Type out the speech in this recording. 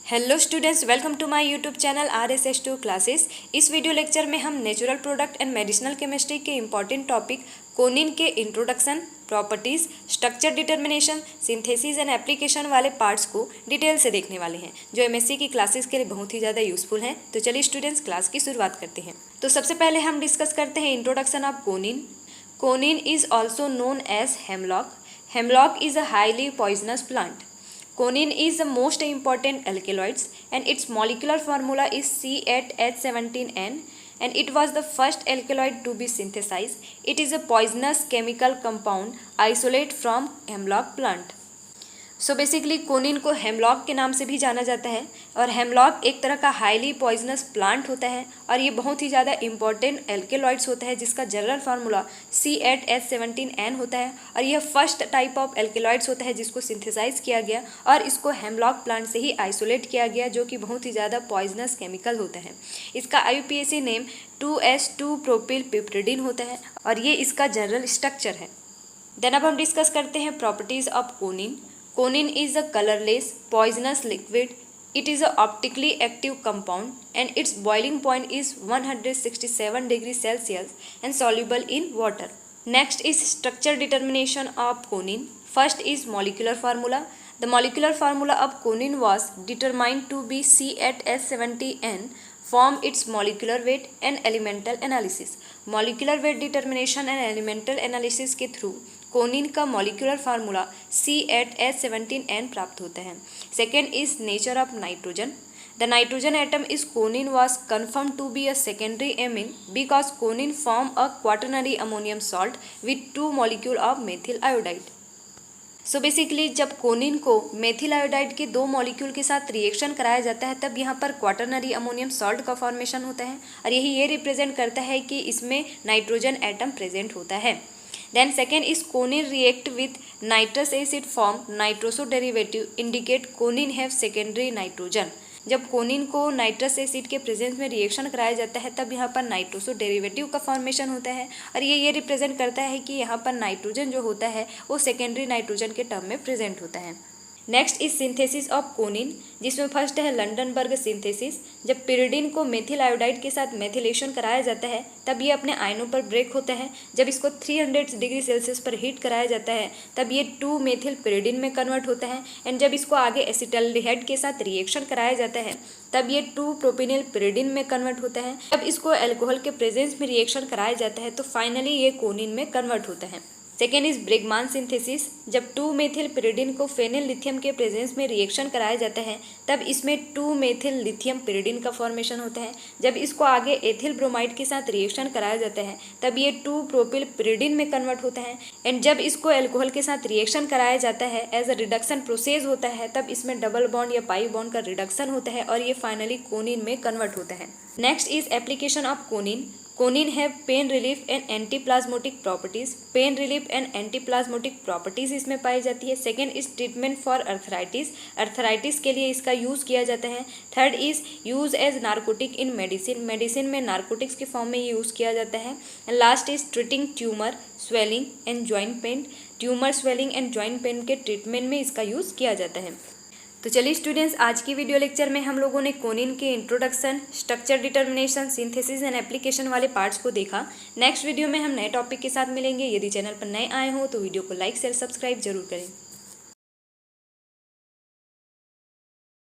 Hello students, welcome to my YouTube channel RSS2 classes. इस video lecture में हम natural product and medicinal chemistry के important topic coniine के introduction, properties, structure determination, synthesis and application वाले parts को detail से देखने वाले हैं, जो MSc की क्लासेस के लिए बहुत ही ज़्यादा यूजफुल हैं। तो चलिए स्टूडेंट्स, क्लास की शुरुआत करते हैं। तो सबसे पहले हम डिस्कस करते हैं introduction of coniine. Coniine is also known as hemlock. Hemlock is a highly poisonous plant. Conin is the most important alkaloids and its molecular formula is C8H17N and it was the first alkaloid to be synthesized. It is a poisonous chemical compound isolate from hemlock plant. So basically coniine को hemlock के नाम से भी जाना जाता है और hemlock एक तरह का हाईली पॉइजनस प्लांट होता है और ये बहुत ही ज़्यादा इंपॉर्टेंट एल्केलॉइड्स होता है जिसका जनरल फार्मूला C8H17N होता है और यह फर्स्ट टाइप ऑफ एल्केलॉइड्स होता है जिसको सिंथेसाइज किया गया और इसको हेमलॉक प्लांट से ही आइसोलेट किया गया, जो कि बहुत ही ज़्यादा पॉइजनस केमिकल होता है। इसका IUPAC नेम 2S2 प्रोपिल पिप्रिडिन होता है और ये इसका जनरल स्ट्रक्चर है। देन अब हम डिस्कस करते हैं properties of coniine. Conin is a colorless, poisonous liquid. It is a optically active compound and its boiling point is 167 degrees Celsius and soluble in water. Next is structure determination of Conin. First is molecular formula. The molecular formula of Conin was determined to be C8H17N. Form its molecular weight and elemental analysis. Molecular weight determination and elemental analysis के through coniine का molecular formula C8H17N प्राप्त होता है। Second is nature of nitrogen. The nitrogen atom is coniine was confirm to be a secondary amine because coniine form a quaternary ammonium salt with 2 molecule of methyl iodide. So basically जब coniine को methyl iodide के 2 molecule के साथ reaction कराया जाता है तब यहाँ पर क्वाटरनरी अमोनियम सॉल्ट का फॉर्मेशन होता है और यही ये रिप्रेजेंट करता है कि इसमें नाइट्रोजन एटम प्रेजेंट होता है। Then second is Conin react with nitrous acid form nitroso derivative indicate Conin have secondary nitrogen. जब कोनिन को नाइट्रस एसिड के प्रेजेंस में रिएक्शन कराया जाता है तब यहाँ पर नाइट्रोसो डेरिवेटिव का फॉर्मेशन होता है और ये रिप्रेजेंट करता है कि यहाँ पर नाइट्रोजन जो होता है वो सेकेंडरी नाइट्रोजन के टर्म में प्रेजेंट होता है। नेक्स्ट इज सिंथेसिस ऑफ कोनिन, जिसमें फर्स्ट है लंडनबर्ग सिंथेसिस। जब पिरिडिन को मेथिल आयोडाइड के साथ मेथिलेशन कराया जाता है तब ये अपने आयनों पर ब्रेक होता है। जब इसको 300 डिग्री सेल्सियस पर हीट कराया जाता है तब ये 2 मेथिल पिरिडिन में कन्वर्ट होता है एंड जब इसको आगे एसिटाल्डिहाइड के साथ रिएक्शन कराया जाता है तब ये 2 प्रोपिनिल पिरिडिन में कन्वर्ट होता है। जब इसको अल्कोहल के प्रेजेंस में रिएक्शन कराया जाता है तो फाइनली ये कोनिन में कन्वर्ट होता है। Second is Bergmann synthesis. जब 2 मेथिल पिरिडिन को फेनिल लिथियम के प्रेजेंस में रिएक्शन कराया जाता है तब इसमें 2 मेथिल लिथियम पिरिडिन का फॉर्मेशन होता है। जब इसको आगे एथिल ब्रोमाइड के साथ रिएक्शन कराया जाता है तब ये 2 प्रोपिल पिरिडिन में कन्वर्ट होता है एंड जब इसको अल्कोहल के साथ रिएक्शन कराया जाता है एज अ रिडक्शन प्रोसेस होता है तब इसमें डबल बॉन्ड या पाई बॉन्ड का रिडक्शन होता है और ये फाइनली कोनिन में कन्वर्ट होता है। Next is application of coniine. Coniine have pain relief and antispasmodic properties. Pain relief and antispasmodic properties इसमें पाई जाती है। Second is treatment for arthritis. Arthritis के लिए इसका यूज़ किया जाता है। Third is use as narcotic in medicine. Medicine में नार्कोटिक्स के फॉर्म में ये यूज़ किया जाता है। And last is treating tumour, swelling and joint pain. Tumour, swelling and joint pen के ट्रीटमेंट में इसका यूज़ किया जाता है। तो चलिए स्टूडेंट्स, आज की वीडियो लेक्चर में हम लोगों ने कोनिन के introduction, structure determination, synthesis and application वाले पार्ट्स को देखा। नेक्स्ट वीडियो में हम नए टॉपिक के साथ मिलेंगे। यदि चैनल पर नए आए हो तो वीडियो को लाइक शेयर सब्सक्राइब जरूर करें।